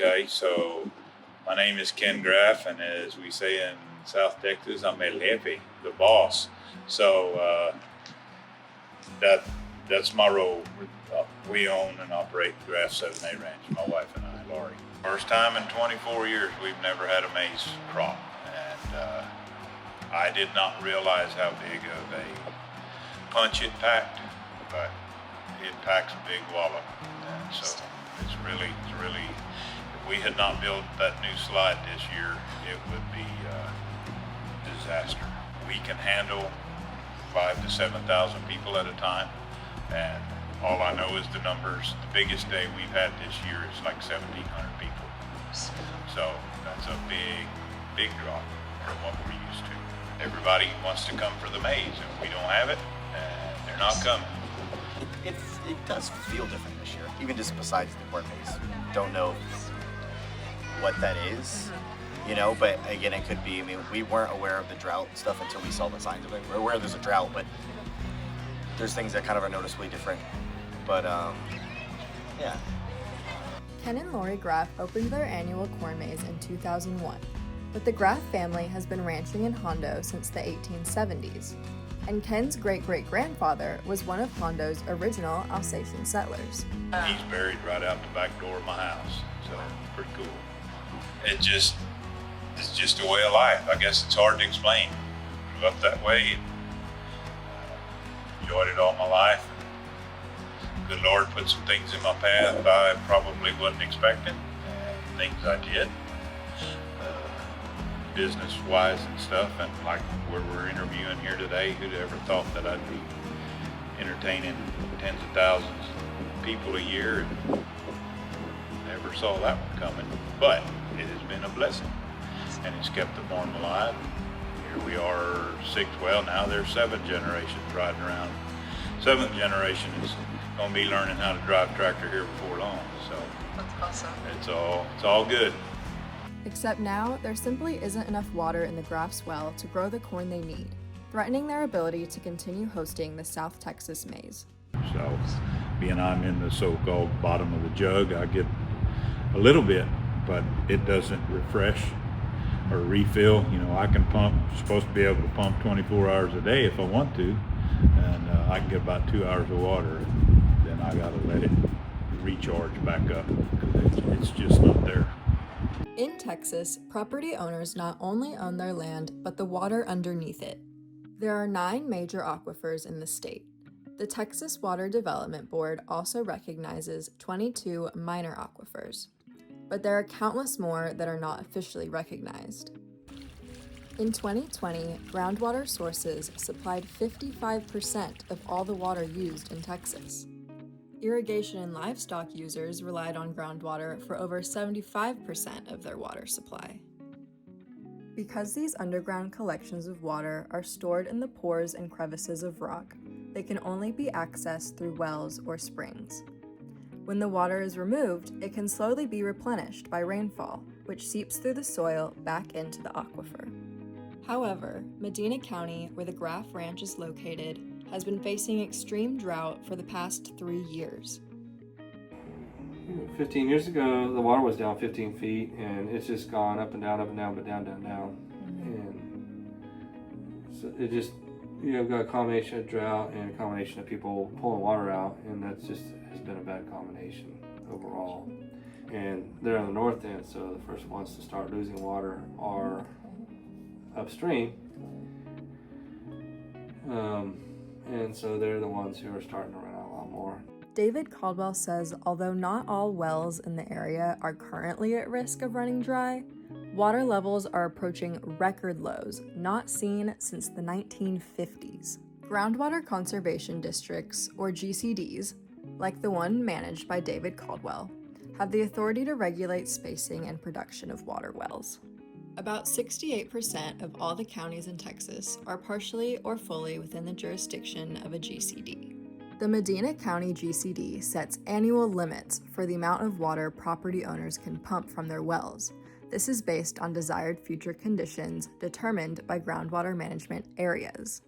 Okay, so my name is Ken Graff, and as we say in South Texas, I'm El Jefe, the boss. So that's my role. We own and operate the Graff 7A Ranch, my wife and I, Laurie. First time in 24 years we've never had a maize crop, and I did not realize how big of a punch it packed, but it packs a big wallop, and so it's really, if we had not built that new slide this year, it would be a disaster. We can handle 5,000 to 7,000 people at a time, and all I know is the numbers. The biggest day we've had this year is like 1,700 people. So that's a big drop from what we're used to. Everybody wants to come for the maize, and we don't have it, and they're not coming. It does feel different this year, even just besides the corn maze. Don't know what that is, but again, it could be, we weren't aware of the drought stuff until we saw the signs of it. We're aware there's a drought, but there's things that kind of are noticeably different. But, yeah. Ken and Laurie Graff opened their annual corn maze in 2001, but the Graff family has been ranching in Hondo since the 1870s. And Ken's great-great-grandfather was one of Hondo's original Alsatian settlers. He's buried right out the back door of my house, so pretty cool. It's just a way of life. I guess it's hard to explain. Grew up that way, enjoyed it all my life. Good Lord put some things in my path I probably wasn't expecting, and things I did. Business-wise and stuff, and like where we're interviewing here today, who'd ever thought that I'd be entertaining tens of thousands of people a year, and never saw that one coming. But it has been a blessing, and it's kept the farm alive. Here we are, now there's 7 generations riding around. 7th generation is going to be learning how to drive tractor here before long, so that's awesome. It's all good. Except now, there simply isn't enough water in the Graff's well to grow the corn they need, threatening their ability to continue hosting the South Texas maize. So, being I'm in the so-called bottom of the jug, I get a little bit, but it doesn't refresh or refill. I can pump, supposed to be able to pump 24 hours a day if I want to, and I can get about 2 hours of water, and then I gotta let it recharge back up, because it's just not there. In Texas, property owners not only own their land, but the water underneath it. There are 9 major aquifers in the state. The Texas Water Development Board also recognizes 22 minor aquifers, but there are countless more that are not officially recognized. In 2020, groundwater sources supplied 55% of all the water used in Texas. Irrigation and livestock users relied on groundwater for over 75% of their water supply. Because these underground collections of water are stored in the pores and crevices of rock, they can only be accessed through wells or springs. When the water is removed, it can slowly be replenished by rainfall, which seeps through the soil back into the aquifer. However, Medina County, where the Graff Ranch is located, has been facing extreme drought for the past 3 years. 15 years ago, the water was down 15 feet, and it's just gone up and down, but down. And so it just, got a combination of drought and a combination of people pulling water out, and that's just has been a bad combination overall. And they're on the north end, so the first ones to start losing water are upstream. And so they're the ones who are starting to run out a lot more. David Caldwell says although not all wells in the area are currently at risk of running dry, water levels are approaching record lows not seen since the 1950s. Groundwater conservation districts, or GCDs, like the one managed by David Caldwell, have the authority to regulate spacing and production of water wells. About 68% of all the counties in Texas are partially or fully within the jurisdiction of a GCD. The Medina County GCD sets annual limits for the amount of water property owners can pump from their wells. This is based on desired future conditions determined by groundwater management areas.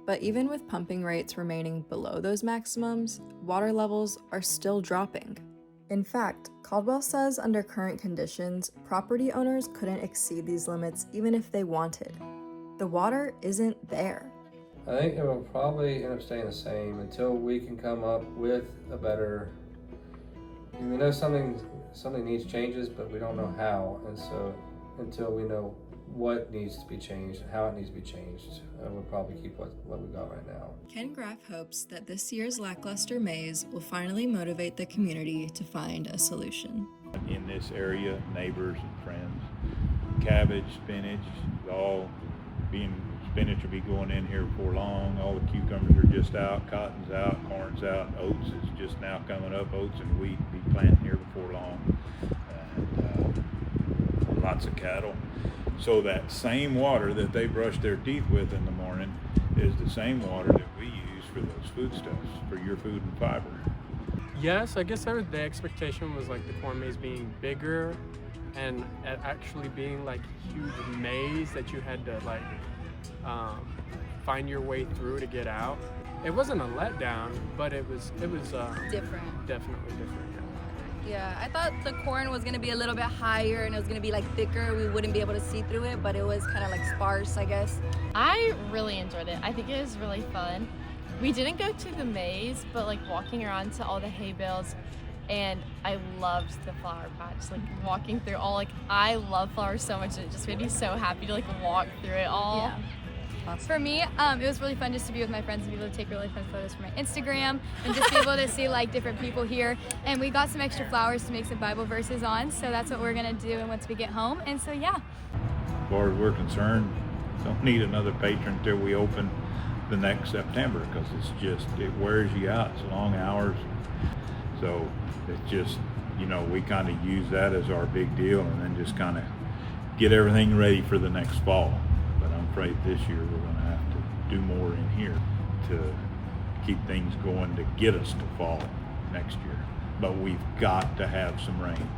But even with pumping rates remaining below those maximums, water levels are still dropping. In fact, Caldwell says under current conditions, property owners couldn't exceed these limits even if they wanted. The water isn't there. I think it will probably end up staying the same until we can come up with a better. We know something needs changes, but we don't know how, and so until we know what needs to be changed and how it needs to be changed, we'll probably keep what we got right now. Ken Graff hopes that this year's lackluster maze will finally motivate the community to find a solution. In this area, neighbors and friends, cabbage, spinach, spinach will be going in here before long. All the cucumbers are just out, cotton's out, corn's out, oats is just now coming up. Oats and wheat will be planting here before long, and lots of cattle. So that same water that they brush their teeth with in the morning is the same water that we use for those foodstuffs, for your food and fiber. Yes, I guess the expectation was like the corn maze being bigger and actually being like huge maze that you had to like find your way through to get out. It wasn't a letdown, but it was different. Definitely different. Yeah, I thought the corn was gonna be a little bit higher and it was gonna be like thicker. We wouldn't be able to see through it, but it was kind of like sparse, I guess. I really enjoyed it. I think it was really fun. We didn't go to the maze, but like walking around to all the hay bales, and I loved the flower patch. Like walking through all, like I love flowers so much. It just made me so happy to like walk through it all. Yeah. For me, it was really fun just to be with my friends and be able to take really fun photos for my Instagram and just be able to see like different people here. And we got some extra flowers to make some Bible verses on, so that's what we're gonna do once we get home. And so yeah. As far as we're concerned, don't need another patron until we open the next September, because it wears you out. It's long hours. So it's just, we kind of use that as our big deal, and then just kind of get everything ready for the next fall. But I'm afraid this year we're going to have to do more in here to keep things going to get us to fall next year. But we've got to have some rain.